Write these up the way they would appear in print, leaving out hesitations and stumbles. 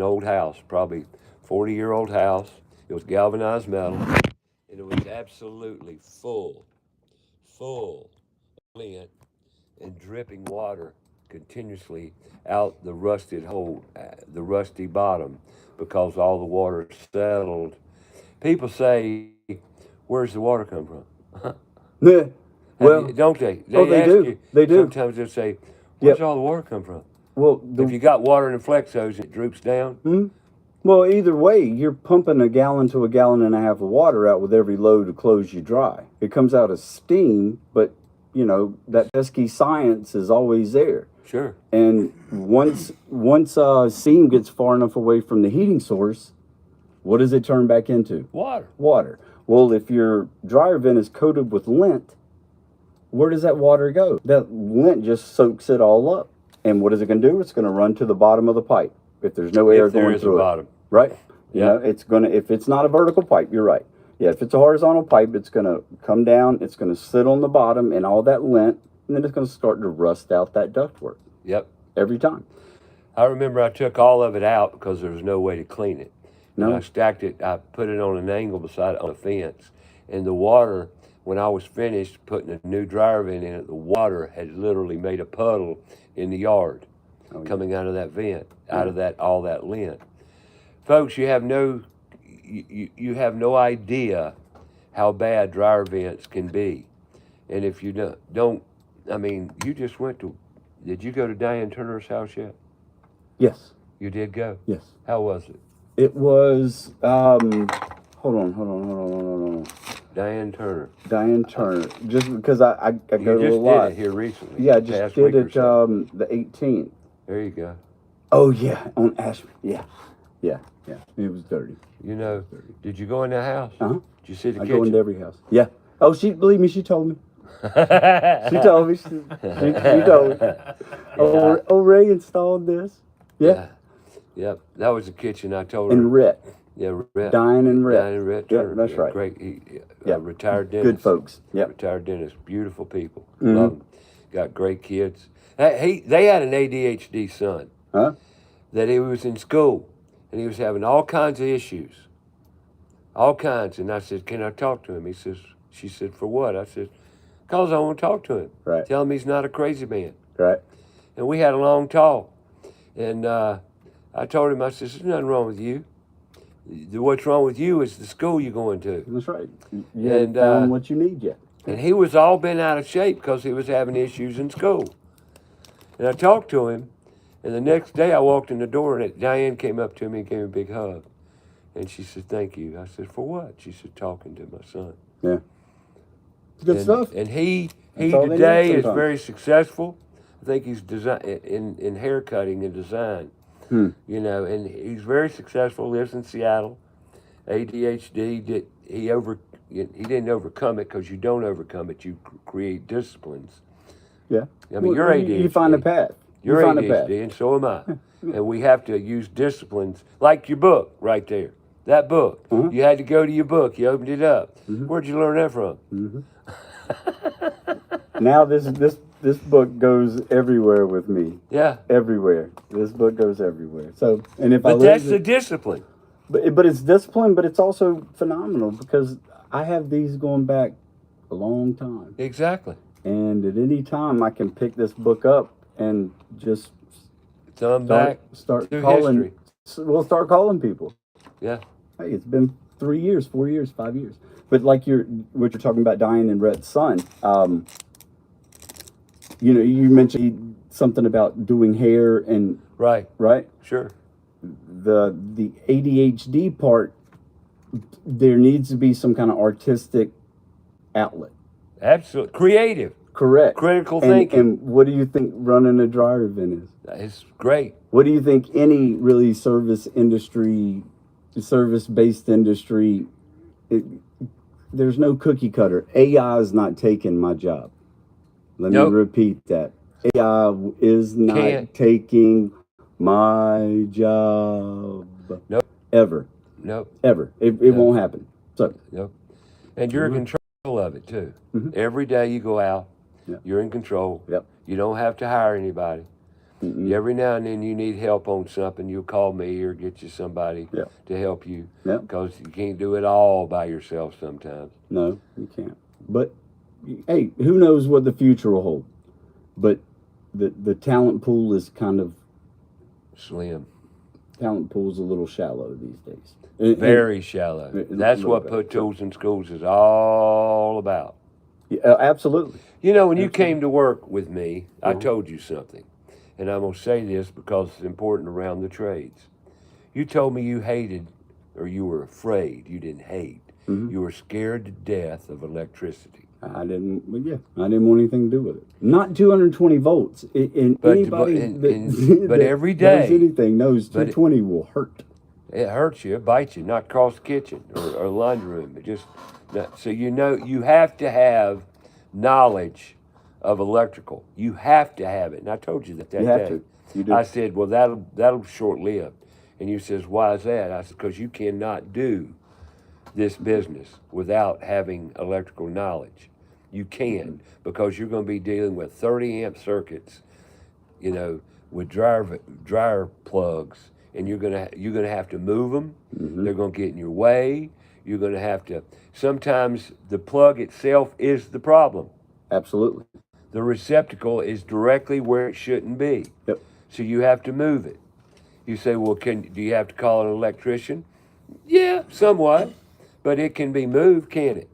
old house, probably 40-year-old house. It was galvanized metal, and it was absolutely full of lint and dripping water continuously out the rusted hole, the rusty bottom, because all the water settled. People say, "Where's the water come from?" Yeah. Well, don't they? oh, They they ask do. you. They do. Sometimes they'll say, "Where's Yep. all the water come from?" Well, If you got water in the flex hose, it droops down. well, either way, you're pumping a gallon to a gallon and a half of water out with every load of clothes you dry. It comes out as steam, but that pesky science is always there. Sure. And once steam gets far enough away from the heating source, what does it turn back into? Water. Water. Well, if your dryer vent is coated with lint, where does that water go? That lint just soaks it all up. And what is it going to do? It's going to run to the bottom of the pipe if there's no air If there going is a through it. bottom. Right? Yeah. It's going to, if it's not a vertical pipe, you're right. Yeah, if it's a horizontal pipe, it's going to come down, it's going to sit on the bottom and all that lint, and then it's going to start to rust out that ductwork. Yep. Every time. I remember I took all of it out because there was no way to clean it. No. And I stacked it, I put it on an angle beside on a fence. And the water, when I was finished putting a new dryer vent in it, the water had literally made a puddle in the yard coming out of that vent, out of that all that lint. Folks, you have no idea how bad dryer vents can be. And if you don't, I mean, you just went to, did you go to Diane Turner's house yet? Yes. You did go? Yes. How was it? It was, hold on. Diane Turner. Diane Turner. Just because I go You to a just lot. did it here recently. Yeah, I just past did week or it so. the 18th. There you go. Oh, yeah, on Ashman. Yeah. It was dirty. Did you go in that house? Uh-huh. Did you see the I kitchen? go into every house. Yeah. Oh, believe me, she told me. She told me. She told me. Oh, Ray installed this. Yeah. Yep. That was the kitchen. I told her. And Rhett. Yeah, Rhett. Diane and Rhett. Diane and Rhett Yeah, Turner. that's right. Great. Yeah. Retired dentist. Good folks. Yep. Retired dentist. Beautiful people. Love them. Got great kids. They had an ADHD son. Huh? That he was in school and he was having all kinds of issues. All kinds. And I said, "Can I talk to him?" She said, "For what?" I said, "Because I want to talk to him. Right. Tell him he's not a crazy man." Right. And we had a long talk. And I told him, I said, "There's nothing wrong with you. What's wrong with you is the school you're going to." That's right. You haven't found what you need yet. And he was all bent out of shape because he was having issues in school. And I talked to him. And the next day I walked in the door and Diane came up to me and gave me a big hug. And she said, "Thank you." I said, "For what?" She said, "Talking to my son." Yeah. Good stuff. And he all they today need is sometimes. very successful. I think he's in hair cutting and design. And he's very successful, lives in Seattle. ADHD, he didn't overcome it because you don't overcome it. You create disciplines. Yeah. I mean, you're ADHD. You find a path. You're You find a ADHD, path. and so am I. And we have to use disciplines, like your book right there. That book. You had to go to your book. You opened it up. Where'd you learn that from? Now this book goes everywhere with me. Yeah. Everywhere. This book goes everywhere. So, and if But that's the discipline. but it's discipline, but it's also phenomenal because I have these going back a long time. Exactly. And at any time I can pick this book up and just Thumb back start through calling. history. We'll start calling people. Yeah. Hey, it's been 3 years, 4 years, 5 years. But like what you're talking about, Diane and Rhett's son. You mentioned something about doing hair and Right. right. Sure. The ADHD part, there needs to be some kind of artistic outlet. Absolutely. Creative. Correct. Critical And thinking. and what do you think running a dryer vent is? It's great. What do you think any really service-based industry, there's no cookie cutter. AI is not taking my job. Let me repeat that. AI is not Can't. taking my job. Nope. Ever. Nope. Ever. It won't happen. So, Nope. And you're in control of it too. Every day you go out, Yeah. you're in control. Yep. You don't have to hire anybody. Every now and then you need help on something, you'll call me or get you somebody Yeah. to help you. Yeah. Because you can't do it all by yourself sometimes. No, you can't. But hey, who knows what the future will hold? But the talent pool is kind of Slim. talent pool's a little shallow these days. And- Very shallow. and- That's little what bit. Put Tools in Schools is all about. Yeah, absolutely. You know, when you came to work with me, I Uh-huh. told you something. And I'm going to say this because it's important around the trades. You told me you hated, or you were afraid, you didn't hate. Mhm. You were scared to death of electricity. I didn't. Well, yeah, I didn't want anything to do with it. Not 220 volts. And But- anybody but- that, and- but that every knows day- anything knows but- 220 will hurt. It hurts you, it bites you, not across the kitchen or laundry room. It just, so you know, you have to have knowledge of electrical. You have to have it. And I told you that You have day. to. You do. I said, well, that'll short-lived. And you says, why is that? I said, because you cannot do this business without having electrical knowledge. You can, because you're going to be dealing with 30 amp circuits, you know, with dryer plugs, and you're gonna have to move them. They're going to get in your way. You're going to have to. Sometimes the plug itself is the problem. Absolutely. The receptacle is directly where it shouldn't be. Yep. So you have to move it. You say, well, do you have to call an electrician? Yeah, somewhat, but it can be moved, can't it?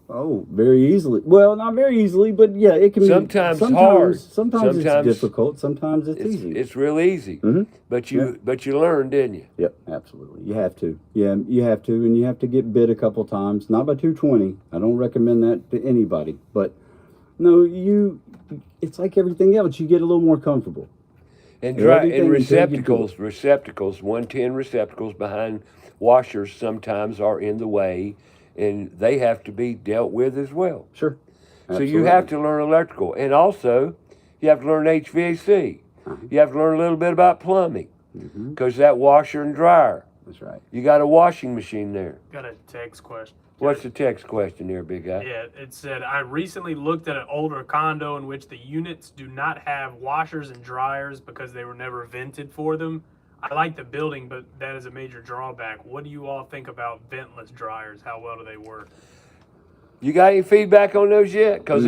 Oh, very easily. Well, not very easily, but yeah, it can Sometimes be hard. Sometimes Sometimes it's difficult. Sometimes it's easy. It's real easy. Mhm. But you learned, didn't you? Yep, absolutely. You have to. Yeah, you have to, and you have to get bit a couple times. Not by 220. I don't recommend that to anybody. But no, it's like everything else. You get a little more comfortable. And Everything and until you do it. receptacles, 110 receptacles behind washers sometimes are in the way, and they have to be dealt with as well. Sure. So you have to learn electrical, and also you have to learn HVAC. You have to learn a little bit about plumbing, because that washer and dryer. That's right. You got a washing machine there. Got a text question. What's the text question there, big guy? Yeah, it said, I recently looked at an older condo in which the units do not have washers and dryers because they were never vented for them. I like the building, but that is a major drawback. What do you all think about ventless dryers? How well do they work? You got any feedback on those yet? Because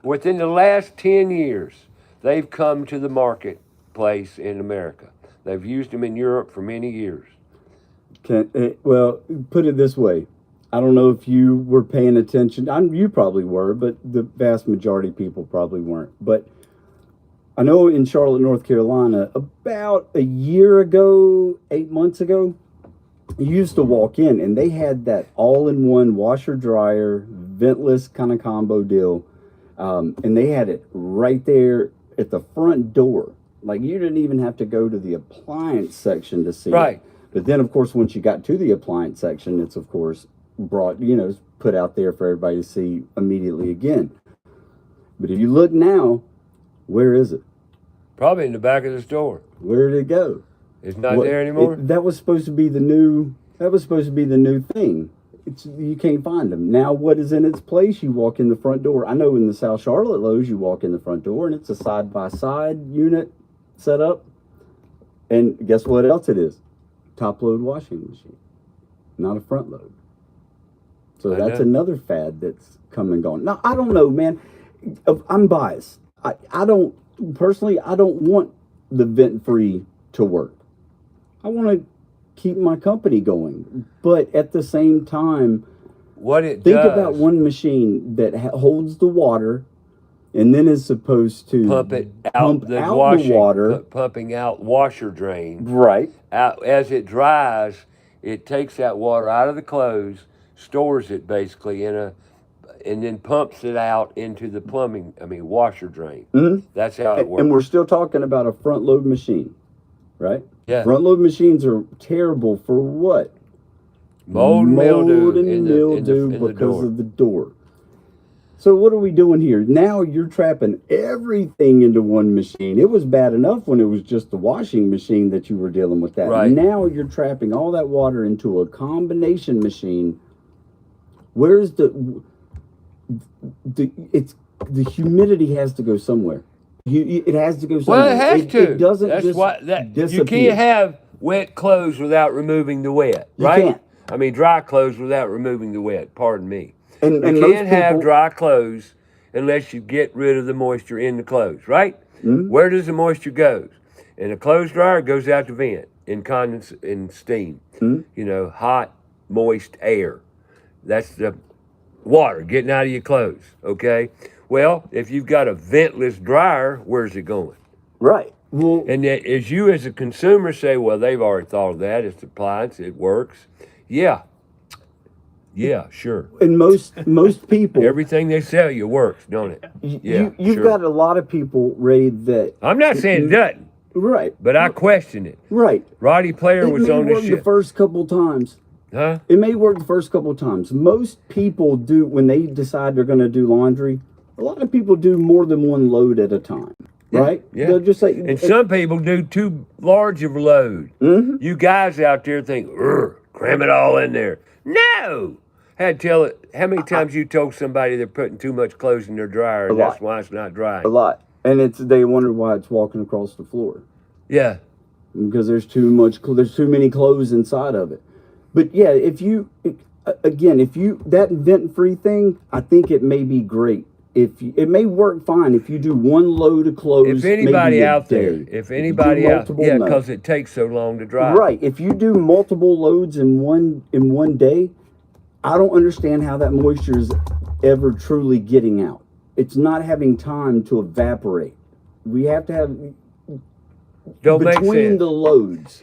within the last 10 years, they've come to the marketplace in America. They've used them in Europe for many years. Well, put it this way. I don't know if you were paying attention. You probably were, but the vast majority of people probably weren't. But I know in Charlotte, North Carolina, about a year ago, 8 months ago, you used to walk in and they had that all-in-one washer dryer, ventless kind of combo deal. And they had it right there at the front door. Like you didn't even have to go to the appliance section to see Right. it. But then, of course, once you got to the appliance section, it's, of course, put out there for everybody to see immediately again. But if you look now, where is it? Probably in the back of the store. Where did it go? It's not there anymore. That was supposed to be the new. That was supposed to be the new thing. You can't find them now. What is in its place? You walk in the front door. I know in the South Charlotte Lowe's, you walk in the front door and it's a side-by-side unit set up. And guess what else it is? Top load washing machine, not a front load. So I that's know. another fad that's come and gone. Now I don't know, man. I'm biased. I don't personally. I don't want the vent free to work. I want to keep my company going, but at the same time, What it think does, about one machine that holds the water, and then is supposed to pump it out pump the out washing, the water. pumping out washer drain. Right. Out as it dries, it takes that water out of the clothes, stores it basically and then pumps it out into the washer drain. Mhm. That's how it works. And we're still talking about a front load machine, right? Yeah. Front load machines are terrible for what? Mold and mildew and in mildew the because door. of the door. So what are we doing here? Now you're trapping everything into one machine. It was bad enough when it was just the washing machine that you were dealing with that. Right. Now you're trapping all that water into a combination machine. Where's the humidity has to go somewhere. It has to go Well, somewhere. it has to. It doesn't That's just why you disappear. can't have wet clothes without removing the wet, You right? can't. I mean, dry clothes without removing the wet. Pardon me. And You most can't have people- dry clothes unless you get rid of the moisture in the clothes, right? Mhm. Where does the moisture go? In a clothes dryer, it goes out the vent in steam. Mhm. You know, hot, moist air. That's the water getting out of your clothes. Okay. Well, if you've got a ventless dryer, where's it going? Right. Well, And that as you as a consumer say, well, they've already thought of that. It's appliance. It works. Yeah. Yeah, sure. and most people, Everything they sell you works, don't it? Yeah, you've sure. got a lot of people, Ray, that I'm not saying it doesn't, right, but I question it. right. Roddy Player It was may on the work the ship. first couple times. Huh? It may work the first couple times. Most people do when they decide they're going to do laundry. A lot of people do more than one load at a time, right? yeah. They'll just say, And some people do too large of a load. Mhm. You guys out there think, cram it all in there. No! Had to tell it. How many times you told somebody they're putting too much clothes in their dryer and A lot. that's why it's not a drying? lot, and they wonder why it's walking across the floor. Yeah. Because there's too many clothes inside of it. But yeah, if you that vent free thing, I think it may be great. It may work fine if you do one load of clothes. If anybody maybe a out there, day. if you anybody do out, multiple, yeah, no. because it takes so long to dry. Right, if you do multiple loads in one day, I don't understand how that moisture is ever truly getting out. It's not having time to evaporate. We have to have Don't make between sense. the loads.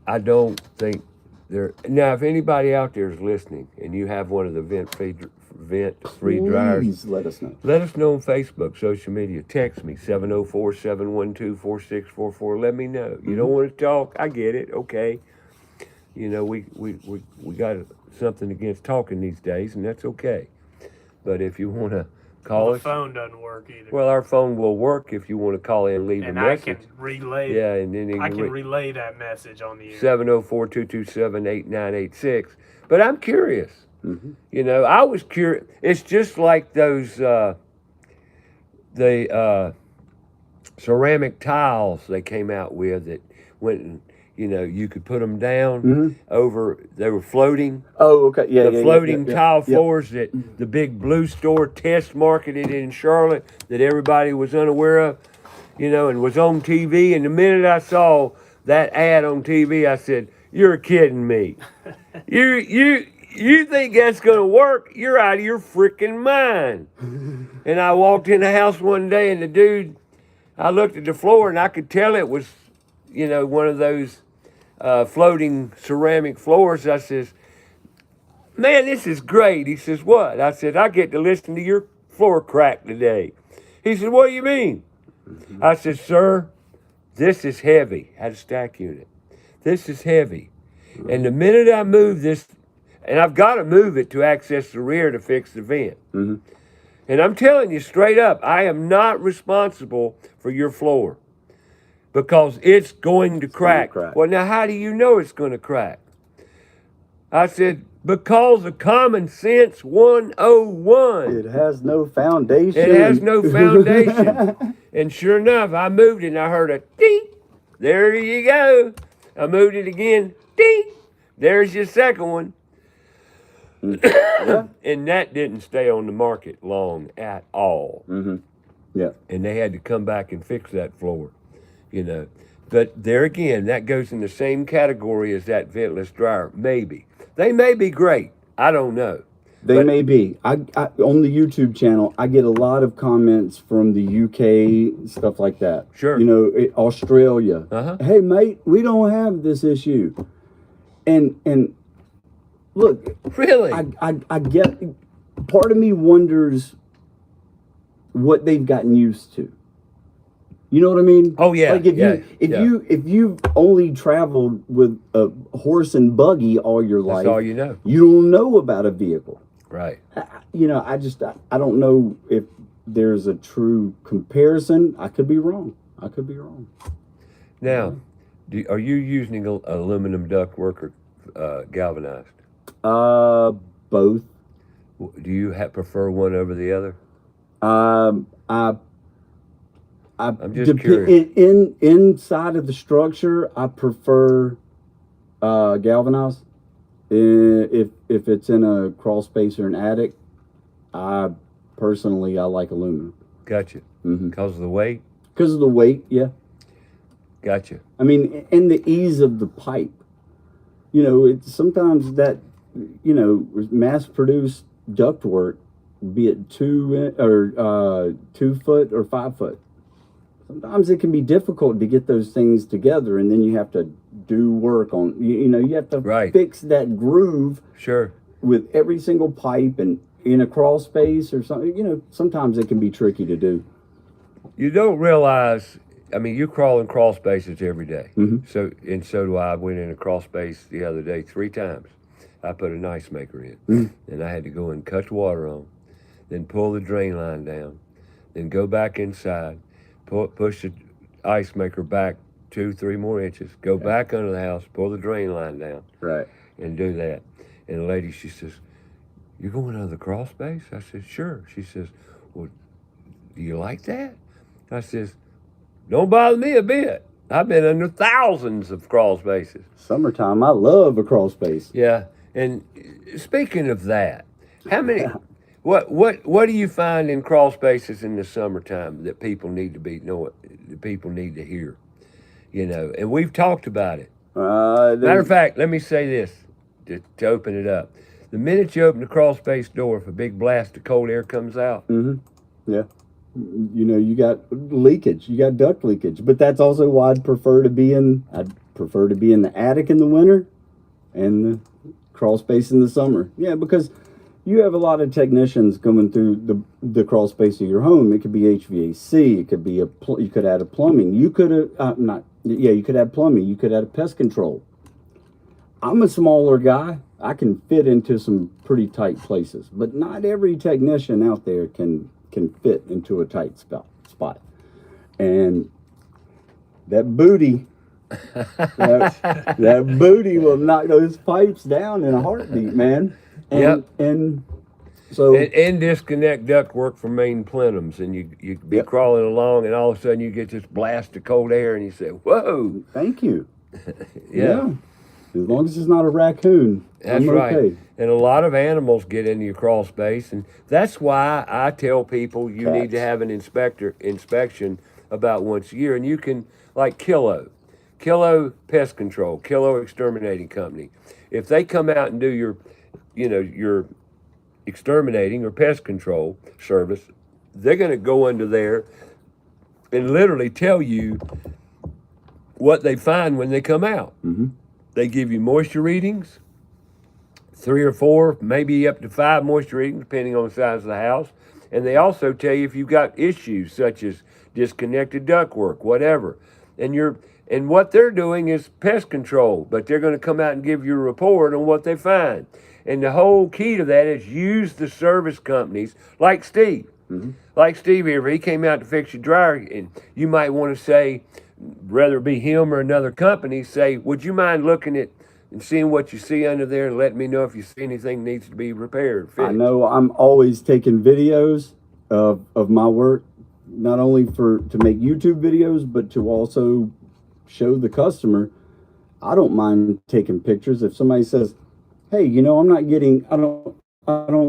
I don't think there. Now, if anybody out there is listening and you have one of the vent free dryers, Please let us know. let us know on Facebook, social media. Text me 704-712-4644. Let me know. You don't want to talk? I get it. Okay. You know, we got something against talking these days, and that's okay. But if you want to call The us, phone doesn't work either. well, our phone will work if you want to call in and leave and a I message. can relay. Yeah, and then you I can can relay that message on the air. 704-227-8986. But I'm curious. Mm-hmm. You know, I was curious. It's just like those ceramic tiles they came out with that went and, you know, you could put them down over, they were floating. Oh, okay. Yeah, The floating tile yeah. floors that the big blue store test marketed in Charlotte that everybody was unaware of, you know, and was on TV. And the minute I saw that ad on TV, I said, "You're kidding me. You think that's gonna work? You're out of your freaking mind." And I walked in the house one day, and the dude, I looked at the floor, and I could tell it was, you know, one of those floating ceramic floors. I says, "Man, this is great." He says, "What?" I said, "I get to listen to your floor crack today." He said, "What do you mean?" I said, "Sir, this is heavy." Had a stack unit. This is heavy. And the minute I move this, and I've got to move it to access the rear to fix the vent. Mhm. And I'm telling you straight up, I am not responsible for your floor because it's going to crack. crack. Well, now, how do you know it's going to crack? I said, because of common sense 101. It has no foundation. It has no foundation. And sure enough, I moved it and I heard a ding. There you go. I moved it again. Ding. There's your second one. Yeah. And that didn't stay on the market long at all. Mm-hmm. Yeah. And they had to come back and fix that floor, you know. But there again, that goes in the same category as that ventless dryer. Maybe. They may be great. I don't know. They But- may be. I on the YouTube channel, I get a lot of comments from the UK, stuff like that. Sure. You know, Australia. Uh-huh. Hey, mate, we don't have this issue. And look, Really? I get. Part of me wonders what they've gotten used to. You know what I mean? Oh, yeah, Like if yeah, if you've only traveled with a horse and buggy all your life, That's all you know. you don't know about a vehicle. Right. You know, I don't know if there's a true comparison. I could be wrong. Now, are you using aluminum ductwork or galvanized? Both. Do you prefer one over the other? I I'm just curious. Inside of the structure, I prefer galvanized. If it's in a crawl space or an attic, I like aluminum. Gotcha. Mm-hmm. Because of the weight? Because of the weight, yeah. Gotcha. I mean, and the ease of the pipe. You know, it's sometimes that, you know, mass-produced ductwork, be it 2 foot or 5 foot. Sometimes it can be difficult to get those things together, and then you have to do work on. You know, you have to fix that groove. Sure. With every single pipe and in a crawl space or something. You know, sometimes it can be tricky to do. You don't realize. I mean, you crawl in crawl spaces every day. Mm-hmm. So do I. I went in a crawl space the other day 3 times. I put an ice maker in, and I had to go and cut the water on, then pull the drain line down, then go back inside, push the ice maker back 2-3 more inches, go back under the house, pull the drain line down, right, and do that. And the lady, she says, "You're going under the crawl space?" I said, "Sure." She says, "Well, do you like that?" I says, "Don't bother me a bit. I've been under thousands of crawl spaces." Summertime, I love a crawl space. Yeah. And speaking of that, how many? What do you find in crawl spaces in the summertime that people need to that people need to hear? You know, and we've talked about it. Matter of fact, let me say this to open it up. The minute you open the crawl space door, if a big blast of cold air comes out, yeah, you know, you got leakage, you got duct leakage. But that's also why I'd prefer to be in the attic in the winter and the crawl space in the summer. Yeah, because you have a lot of technicians coming through the crawl space of your home. It could be HVAC. It could be you could add a plumbing. You could you could add plumbing. You could add pest control. I'm a smaller guy. I can fit into some pretty tight places, but not every technician out there can fit into a tight spot. And that booty, that booty will knock those pipes down in a heartbeat, man. And so and disconnect ductwork from main plenums, and you be crawling along, and all of a sudden you get this blast of cold air, and you say, "Whoa!" Thank you. Yeah. As long as it's not a raccoon. That's right. Okay. And a lot of animals get into your crawl space, and that's why I tell people you need to have an inspection about once a year, and you can, like Kilo Pest Control, Kilo Exterminating Company. If they come out and do your exterminating or pest control service, they're going to go under there and literally tell you what they find when they come out. Mm-hmm. They give you moisture readings, 3 or 4, maybe up to 5 moisture readings, depending on the size of the house. And they also tell you if you've got issues such as disconnected ductwork, whatever. And what they're doing is pest control, but they're going to come out and give you a report on what they find. And the whole key to that is use the service companies like Steve. Mm-hmm. Like Steve here, he came out to fix your dryer, and you might want to say, whether it be him or another company, say, "Would you mind looking at and seeing what you see under there and letting me know if you see anything needs to be repaired, fixed?" I know I'm always taking videos of my work, not only to make YouTube videos, but to also show the customer. I don't mind taking pictures. If somebody says, "Hey, you know, I'm not getting out that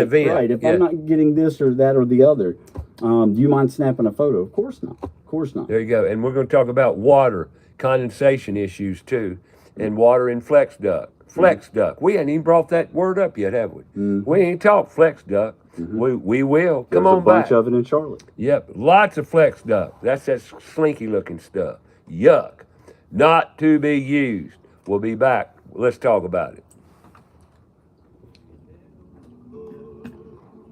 vent." Right. If I'm not getting this or that or the other, do you mind snapping a photo? Of course not. Of course not. There you go. And we're going to talk about water condensation issues too, and water in flex duct. Flex duct. We ain't even brought that word up yet, have we? Mm-hmm. We ain't talked flex duct. Mm-hmm. We will. Come on back. There's a bunch of it in Charlotte. Yep. Lots of flex duct. That's that slinky looking stuff. Yuck. Not to be used. We'll be back. Let's talk about it.